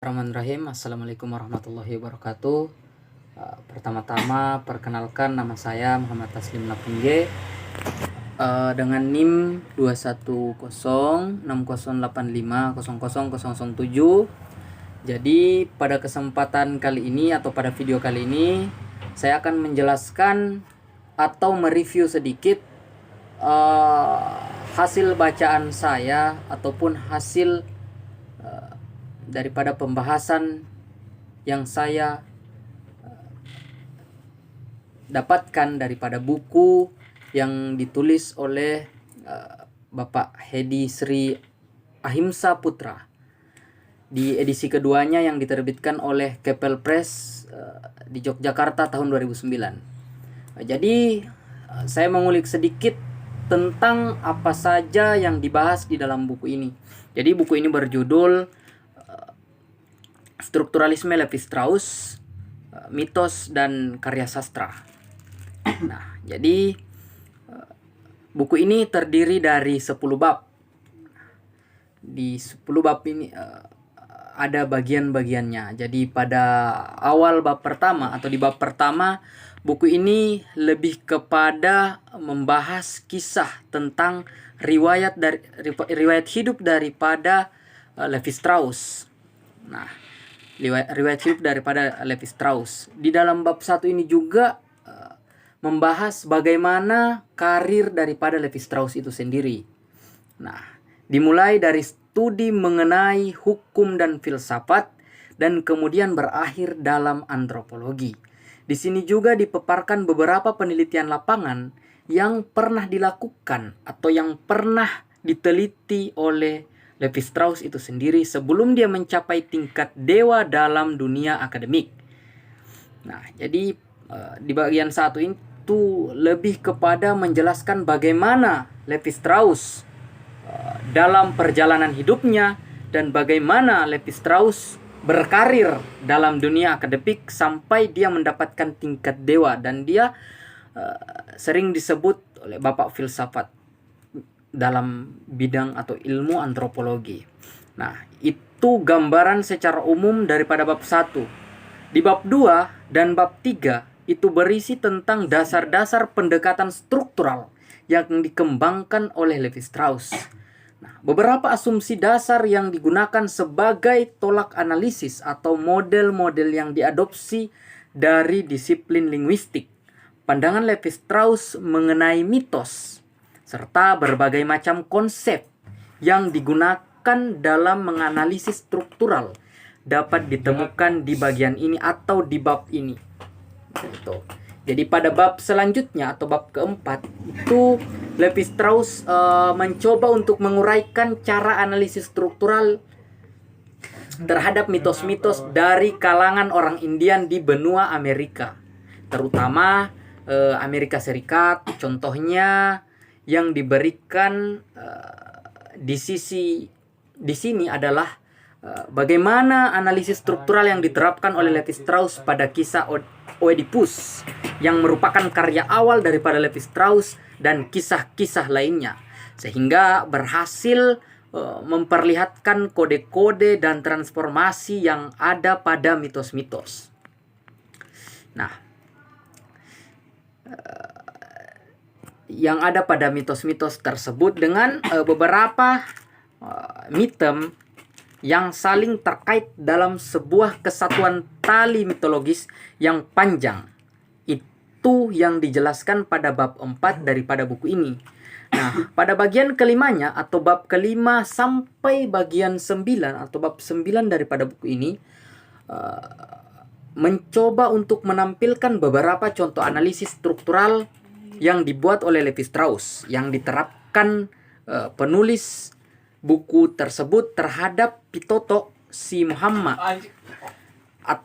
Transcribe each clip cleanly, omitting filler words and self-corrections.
Bismillahirrahmanirrahim. Assalamualaikum warahmatullahi wabarakatuh. Pertama-tama perkenalkan, nama saya Muhammad Taslim Lapungge dengan NIM 2106085000007. Jadi pada kesempatan kali ini atau pada video kali ini saya akan menjelaskan atau mereview sedikit hasil bacaan saya ataupun hasil daripada pembahasan yang saya dapatkan daripada buku yang ditulis oleh Bapak Hedi Sri Ahimsa Putra di edisi keduanya yang diterbitkan oleh Keppel Press di Yogyakarta tahun 2009. Jadi saya mengulik sedikit tentang apa saja yang dibahas di dalam buku ini. Jadi buku ini berjudul Strukturalisme Levi-Strauss, Mitos dan Karya Sastra. Nah, jadi buku ini terdiri dari 10 bab. Di 10 bab ini ada bagian-bagiannya. Jadi pada awal bab pertama atau di bab pertama, buku ini lebih kepada membahas kisah tentang riwayat hidup daripada Levi-Strauss. Nah, riwayat hidup daripada Levi-Strauss. Di dalam bab 1 ini juga membahas bagaimana karir daripada Levi-Strauss itu sendiri. Nah, dimulai dari studi mengenai hukum dan filsafat dan kemudian berakhir dalam antropologi. Di sini juga dipaparkan beberapa penelitian lapangan yang pernah dilakukan atau yang pernah diteliti oleh Levi-Strauss itu sendiri sebelum dia mencapai tingkat dewa dalam dunia akademik. Nah, jadi di bagian 1 itu lebih kepada menjelaskan bagaimana Levi-Strauss dalam perjalanan hidupnya dan bagaimana Levi-Strauss berkarir dalam dunia akademik sampai dia mendapatkan tingkat dewa, dan dia sering disebut oleh bapak filsafat dalam bidang atau ilmu antropologi. Nah, itu gambaran secara umum daripada bab 1. Di bab 2 dan bab 3 itu berisi tentang dasar-dasar pendekatan struktural yang dikembangkan oleh Levi-Strauss. Nah, beberapa asumsi dasar yang digunakan sebagai tolak analisis atau model-model yang diadopsi dari disiplin linguistik. Pandangan Levi-Strauss mengenai mitos serta berbagai macam konsep yang digunakan dalam menganalisis struktural dapat ditemukan di bagian ini atau di bab ini. Jadi pada bab selanjutnya atau bab keempat itu Levi-Strauss mencoba untuk menguraikan cara analisis struktural terhadap mitos-mitos dari kalangan orang Indian di benua Amerika, terutama Amerika Serikat. Contohnya yang diberikan di sini adalah bagaimana analisis struktural yang diterapkan oleh Levi-Strauss pada kisah Oedipus yang merupakan karya awal daripada Levi-Strauss dan kisah-kisah lainnya, sehingga berhasil memperlihatkan kode-kode dan transformasi yang ada pada mitos-mitos. Nah, yang ada pada mitos-mitos tersebut dengan beberapa mitem yang saling terkait dalam sebuah kesatuan tali mitologis yang panjang. Itu yang dijelaskan pada bab 4 daripada buku ini. Nah, pada bagian kelimanya atau bab kelima sampai bagian 9 atau bab 9 daripada buku ini mencoba untuk menampilkan beberapa contoh analisis struktural yang dibuat oleh Levi-Strauss yang diterapkan penulis buku tersebut terhadap Pitoto Si Muhammad.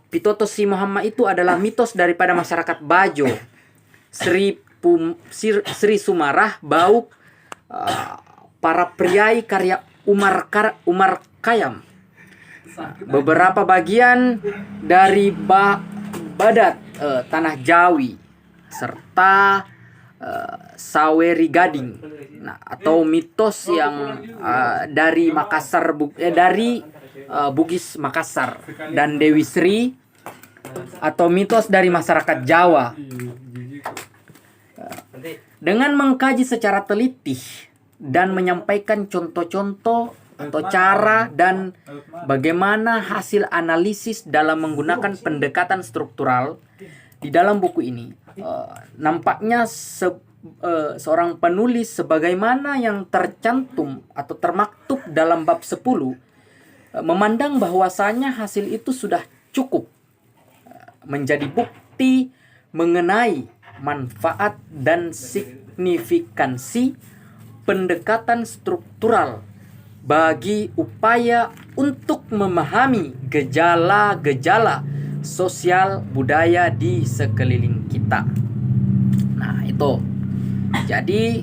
Pitoto Si Muhammad itu adalah mitos daripada masyarakat Bajo, Sri Sumarah, Bauk, para priai karya Umar Khayyam. Beberapa bagian dari Badat, Tanah Jawi, serta Saweri Gading. Nah, atau mitos yang dari Makassar, dari Bugis Makassar dan Dewi Sri atau mitos dari masyarakat Jawa. Dengan mengkaji secara teliti dan menyampaikan contoh-contoh atau cara dan bagaimana hasil analisis dalam menggunakan pendekatan struktural di dalam buku ini, nampaknya seorang penulis sebagaimana yang tercantum atau termaktub dalam bab 10 memandang bahwasanya hasil itu sudah cukup menjadi bukti mengenai manfaat dan signifikansi pendekatan struktural bagi upaya untuk memahami gejala-gejala sosial budaya di sekeliling kita. Nah, itu. Jadi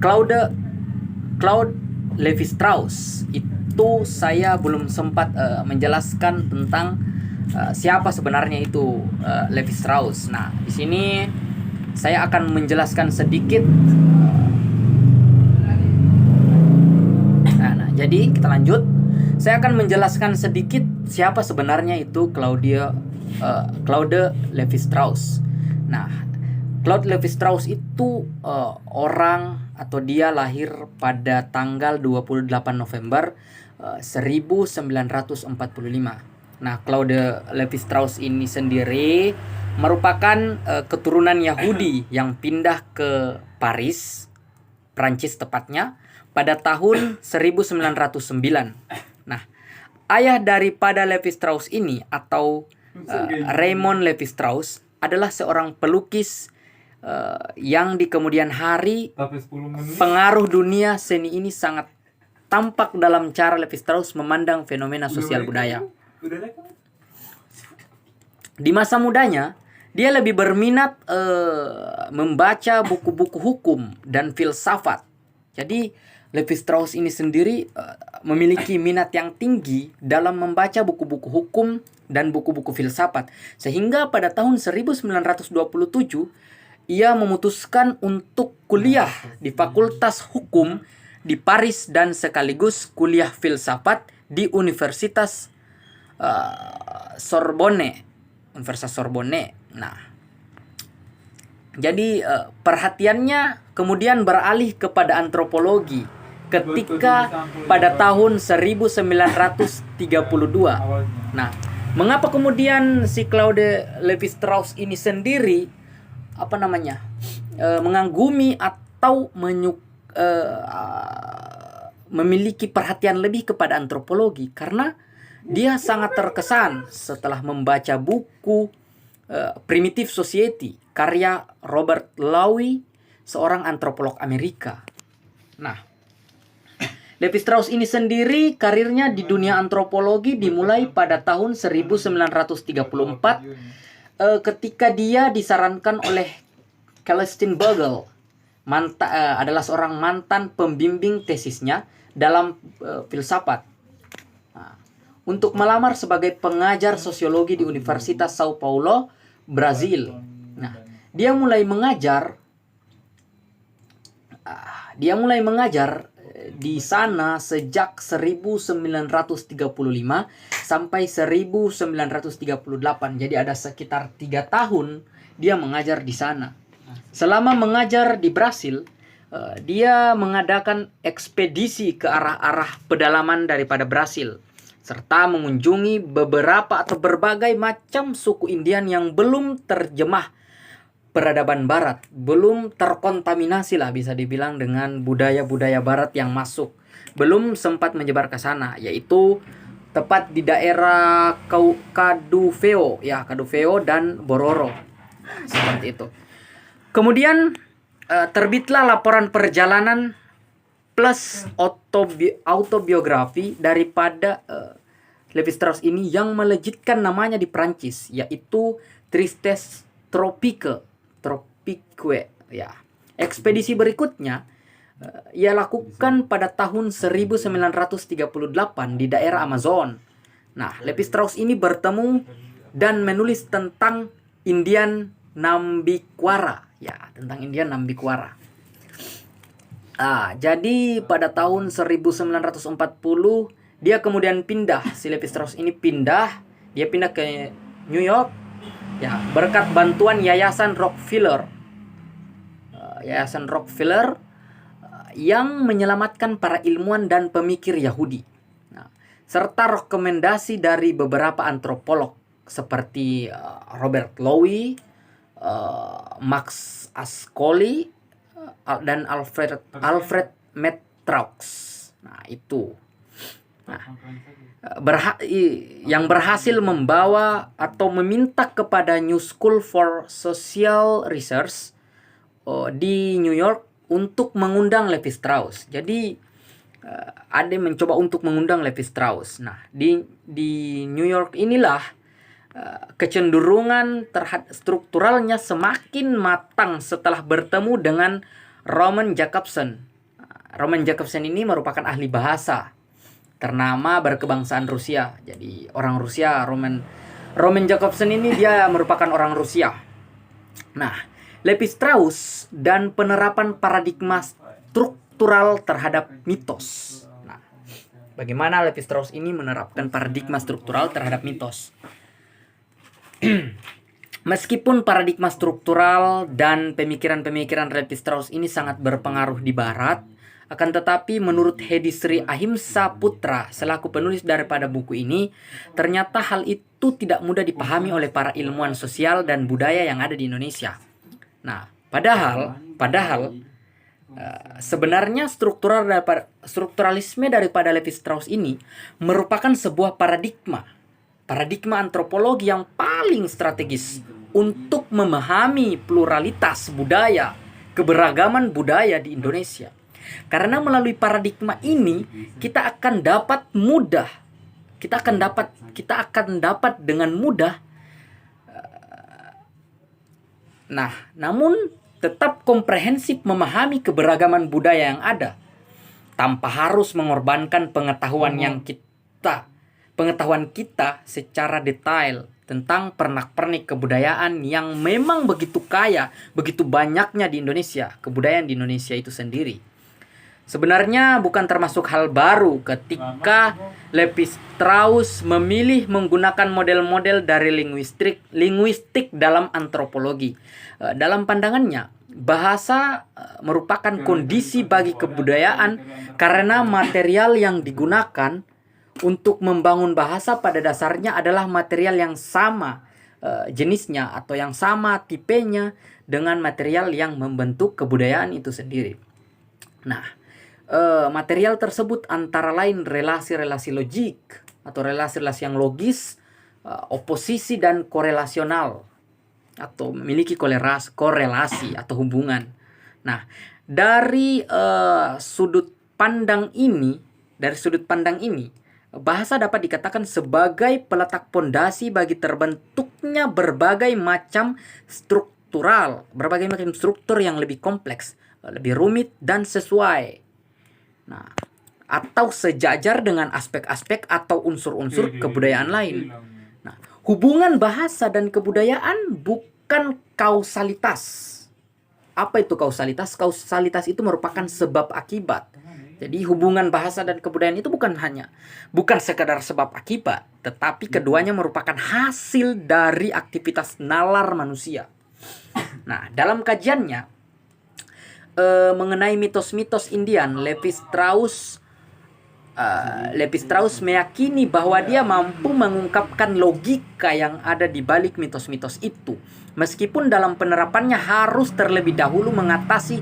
Claude Lévi-Strauss itu saya belum sempat menjelaskan tentang siapa sebenarnya itu Lévi-Strauss. Nah, di sini saya akan menjelaskan sedikit. Jadi kita lanjut. Saya akan menjelaskan sedikit siapa sebenarnya itu Claude Lévi-Strauss. Nah, Claude Lévi-Strauss itu orang atau dia lahir pada tanggal 28 November 1945. Nah, Claude Lévi-Strauss ini sendiri merupakan keturunan Yahudi yang pindah ke Paris, Prancis tepatnya, pada tahun 1909. Nah, ayah daripada Lévi-Strauss ini atau Raymond Lévi-Strauss adalah seorang pelukis yang di kemudian hari pengaruh dunia seni ini sangat tampak dalam cara Lévi-Strauss memandang fenomena sosial budaya. Di masa mudanya, dia lebih berminat membaca buku-buku hukum dan filsafat. Jadi Lévi-Strauss ini sendiri memiliki minat yang tinggi dalam membaca buku-buku hukum dan buku-buku filsafat. Sehingga pada tahun 1927 ia memutuskan untuk kuliah di Fakultas Hukum di Paris dan sekaligus kuliah filsafat di Universitas Sorbonne. Nah, jadi perhatiannya kemudian beralih kepada antropologi ketika pada tahun 1932. Nah, mengapa kemudian si Claude Lévi-Strauss ini sendiri mengagumi atau memiliki perhatian lebih kepada antropologi? Karena dia sangat terkesan setelah membaca buku Primitive Society karya Robert Lowy, seorang antropolog Amerika. Nah, Lévi-Strauss ini sendiri karirnya di dunia antropologi dimulai pada tahun 1934 ketika dia disarankan oleh Celestine Bogle, adalah seorang mantan pembimbing tesisnya dalam filsafat, untuk melamar sebagai pengajar sosiologi di Universitas Sao Paulo, Brazil. Nah, dia mulai mengajar di sana sejak 1935 sampai 1938. Jadi ada sekitar 3 tahun dia mengajar di sana. Selama mengajar di Brasil, dia mengadakan ekspedisi ke arah-arah pedalaman daripada Brasil, serta mengunjungi beberapa atau berbagai macam suku Indian yang belum terjemah peradaban barat, belum terkontaminasi lah bisa dibilang dengan budaya-budaya barat yang masuk, belum sempat menyebar ke sana, yaitu tepat di daerah Kadufeo dan Bororo, seperti itu. Kemudian terbitlah laporan perjalanan plus autobiografi daripada Lévi-Strauss ini yang melejitkan namanya di Prancis, yaitu Tristes Tropique ya. Ekspedisi berikutnya ia lakukan pada tahun 1938 di daerah Amazon. Nah, Lévi-Strauss ini bertemu dan menulis tentang Indian Nambiquara, jadi pada tahun 1940 dia kemudian pindah, si Levi Strauss ini dia pindah ke New York ya, berkat bantuan Yayasan Rockefeller. Yayasan Rockefeller yang menyelamatkan para ilmuwan dan pemikir Yahudi. Nah, serta rekomendasi dari beberapa antropolog seperti Robert Lowy, Max Ascoli, dan Alfred Metraux. Nah, itu. Nah, yang berhasil membawa atau meminta kepada New School for Social Research di New York untuk mengundang Levi Strauss. Jadi ada yang mencoba untuk mengundang Levi Strauss. Nah, di New York inilah kecenderungan terhadap strukturalnya semakin matang setelah bertemu dengan Roman Jakobson. Roman Jakobson ini merupakan ahli bahasa ternama berkebangsaan Rusia. Jadi orang Rusia, Roman Jakobson ini dia merupakan orang Rusia. Nah, Levi Strauss dan penerapan paradigma struktural terhadap mitos. Nah, bagaimana Levi Strauss ini menerapkan paradigma struktural terhadap mitos? Meskipun paradigma struktural dan pemikiran-pemikiran Levi Strauss ini sangat berpengaruh di Barat, akan tetapi menurut Hedi Sri Ahimsa Putra selaku penulis daripada buku ini, ternyata hal itu tidak mudah dipahami oleh para ilmuwan sosial dan budaya yang ada di Indonesia. Nah, padahal sebenarnya strukturalisme daripada Levi Strauss ini merupakan sebuah paradigma antropologi yang paling strategis untuk memahami pluralitas budaya, keberagaman budaya di Indonesia. Karena melalui paradigma ini kita akan dapat dengan mudah namun tetap komprehensif memahami keberagaman budaya yang ada tanpa harus mengorbankan pengetahuan kita secara detail tentang pernak-pernik kebudayaan yang memang begitu kaya, begitu banyaknya di Indonesia, kebudayaan di Indonesia itu sendiri. Sebenarnya bukan termasuk hal baru ketika Levi Strauss memilih menggunakan model-model dari linguistik dalam antropologi. Dalam pandangannya, bahasa merupakan kondisi bagi kebudayaan karena material yang digunakan untuk membangun bahasa pada dasarnya adalah material yang sama jenisnya atau yang sama tipenya dengan material yang membentuk kebudayaan itu sendiri. Nah, material tersebut antara lain relasi-relasi logik atau relasi-relasi yang logis, oposisi dan korelasional atau memiliki korelasi atau hubungan. Nah, dari sudut pandang ini, bahasa dapat dikatakan sebagai peletak pondasi bagi terbentuknya berbagai macam struktur yang lebih kompleks, lebih rumit dan sesuai. Nah, atau sejajar dengan aspek-aspek atau unsur-unsur kebudayaan lain. Nah, hubungan bahasa dan kebudayaan bukan kausalitas. Apa itu kausalitas? Kausalitas itu merupakan sebab akibat. Jadi hubungan bahasa dan kebudayaan itu bukan sekadar sebab akibat, tetapi keduanya merupakan hasil dari aktivitas nalar manusia. Nah, dalam kajiannya mengenai mitos-mitos Indian, Levi Strauss meyakini bahwa dia mampu mengungkapkan logika yang ada di balik mitos-mitos itu, meskipun dalam penerapannya harus terlebih dahulu mengatasi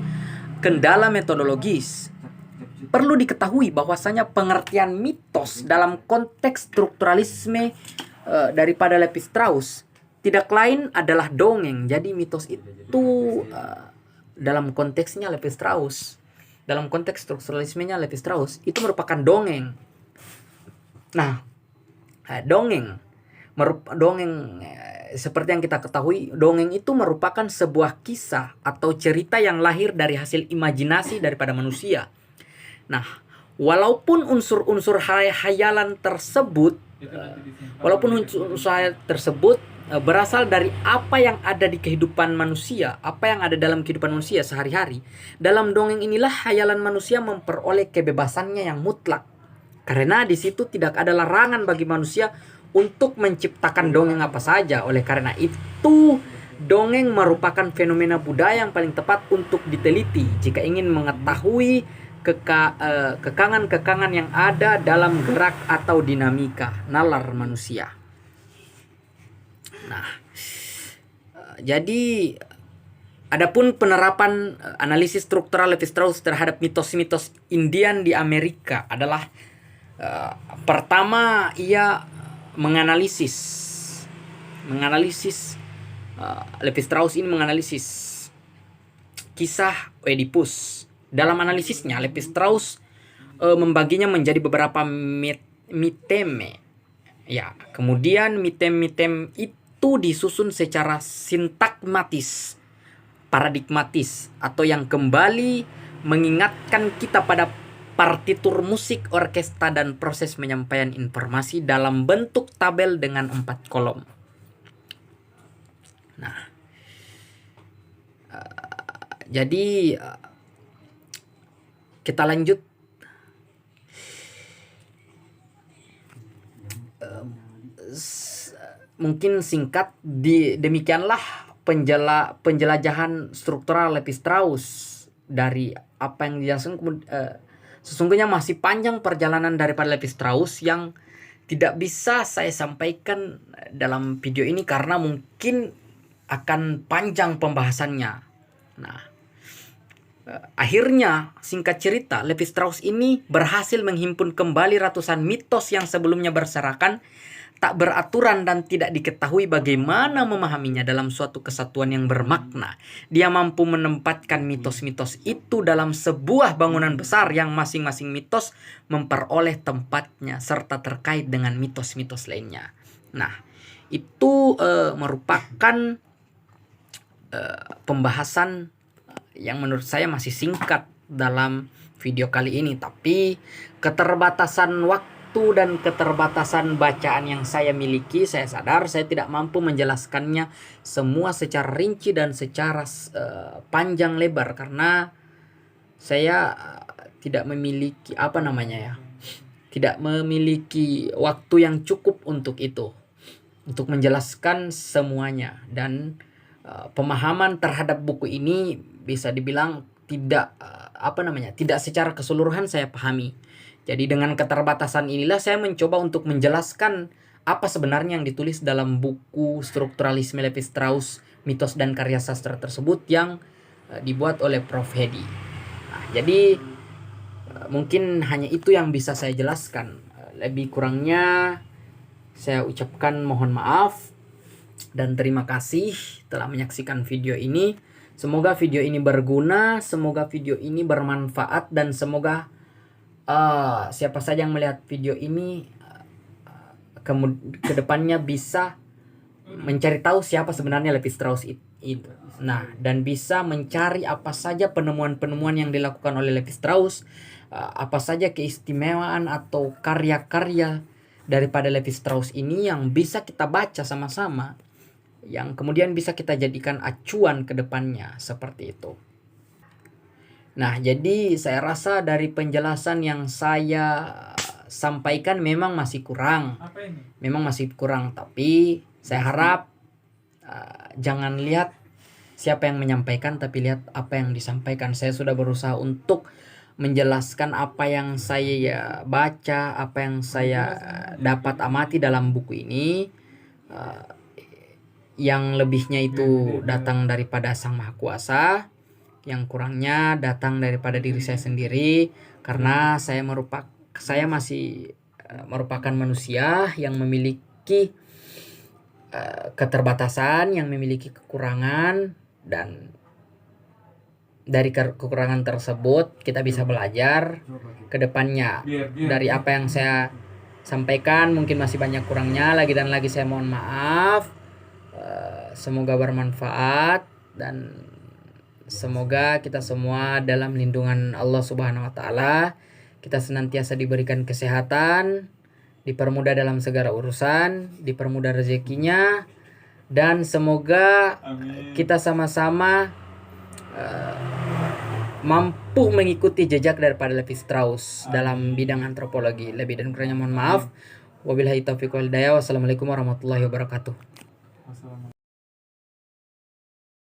kendala metodologis. Perlu diketahui bahwasanya pengertian mitos dalam konteks strukturalisme daripada Levi Strauss tidak lain adalah dongeng. Jadi mitos itu dalam konteksnya Levi Strauss, dalam konteks strukturalismenya Levi Strauss itu merupakan dongeng. Nah, dongeng seperti yang kita ketahui, dongeng itu merupakan sebuah kisah atau cerita yang lahir dari hasil imajinasi daripada manusia. Nah, walaupun unsur-unsur hayalan tersebut berasal dari apa yang ada di kehidupan manusia, apa yang ada dalam kehidupan manusia sehari-hari, dalam dongeng inilah hayalan manusia memperoleh kebebasannya yang mutlak. Karena di situ tidak ada larangan bagi manusia untuk menciptakan dongeng apa saja. Oleh karena itu, dongeng merupakan fenomena budaya yang paling tepat untuk diteliti jika ingin mengetahui kekangan-kekangan yang ada dalam gerak atau dinamika nalar manusia. Nah, jadi adapun penerapan analisis struktural Levi-Strauss terhadap mitos-mitos Indian di Amerika adalah pertama, ia menganalisis Levi-Strauss ini menganalisis kisah Oedipus. Dalam analisisnya, Levi-Strauss membaginya menjadi beberapa miteme. Ya, kemudian mitem-mitem itu disusun secara sintakmatis, paradigmatis, atau yang kembali mengingatkan kita pada partitur musik orkestra dan proses penyampaian informasi dalam bentuk tabel dengan 4 kolom. Nah, jadi kita lanjut. Mungkin singkat, demikianlah penjelajahan struktural Levi-Strauss dari apa yang dijelaskan. Sesungguhnya masih panjang perjalanan daripada Levi-Strauss yang tidak bisa saya sampaikan dalam video ini karena mungkin akan panjang pembahasannya. Nah, akhirnya singkat cerita, Levi-Strauss ini berhasil menghimpun kembali ratusan mitos yang sebelumnya berserakan, tak beraturan, dan tidak diketahui bagaimana memahaminya dalam suatu kesatuan yang bermakna. Dia mampu menempatkan mitos-mitos itu dalam sebuah bangunan besar yang masing-masing mitos memperoleh tempatnya serta terkait dengan mitos-mitos lainnya. Nah, itu merupakan pembahasan yang menurut saya masih singkat dalam video kali ini, tapi keterbatasan waktu dan keterbatasan bacaan yang saya miliki, saya sadar saya tidak mampu menjelaskannya semua secara rinci dan secara panjang lebar karena saya tidak memiliki tidak memiliki waktu yang cukup untuk itu, untuk menjelaskan semuanya. Dan pemahaman terhadap buku ini bisa dibilang tidak secara keseluruhan saya pahami. Jadi dengan keterbatasan inilah saya mencoba untuk menjelaskan apa sebenarnya yang ditulis dalam buku Strukturalisme Levi-Strauss, Mitos dan Karya Sastra tersebut yang dibuat oleh Prof. Hedi. Nah, jadi mungkin hanya itu yang bisa saya jelaskan. Lebih kurangnya saya ucapkan mohon maaf dan terima kasih telah menyaksikan video ini. Semoga video ini berguna, semoga video ini bermanfaat, dan semoga siapa saja yang melihat video ini ke depannya bisa mencari tahu siapa sebenarnya Levi-Strauss itu. Nah, dan bisa mencari apa saja penemuan-penemuan yang dilakukan oleh Levi-Strauss, apa saja keistimewaan atau karya-karya daripada Levi-Strauss ini yang bisa kita baca sama-sama, yang kemudian bisa kita jadikan acuan ke depannya, seperti itu. Nah, jadi saya rasa dari penjelasan yang saya sampaikan memang masih kurang. Tapi saya harap jangan lihat siapa yang menyampaikan, tapi lihat apa yang disampaikan. Saya sudah berusaha untuk menjelaskan apa yang saya baca, apa yang saya dapat amati dalam buku ini. Yang lebihnya itu datang daripada Sang Maha Kuasa, yang kurangnya datang daripada diri saya sendiri, karena saya masih merupakan manusia yang memiliki keterbatasan, yang memiliki kekurangan, dan dari kekurangan tersebut kita bisa belajar ke depannya. Dari apa yang saya sampaikan mungkin masih banyak kurangnya, lagi dan lagi saya mohon maaf. Semoga bermanfaat dan semoga kita semua dalam lindungan Allah Subhanahu wa taala. Kita senantiasa diberikan kesehatan, dipermudah dalam segala urusan, dipermudah rezekinya, dan semoga kita sama-sama mampu mengikuti jejak daripada Levi Strauss dalam bidang antropologi. Lebih dan kurangnya mohon maaf. Wabillahi taufiq wal hidayah. Wassalamualaikum warahmatullahi wabarakatuh.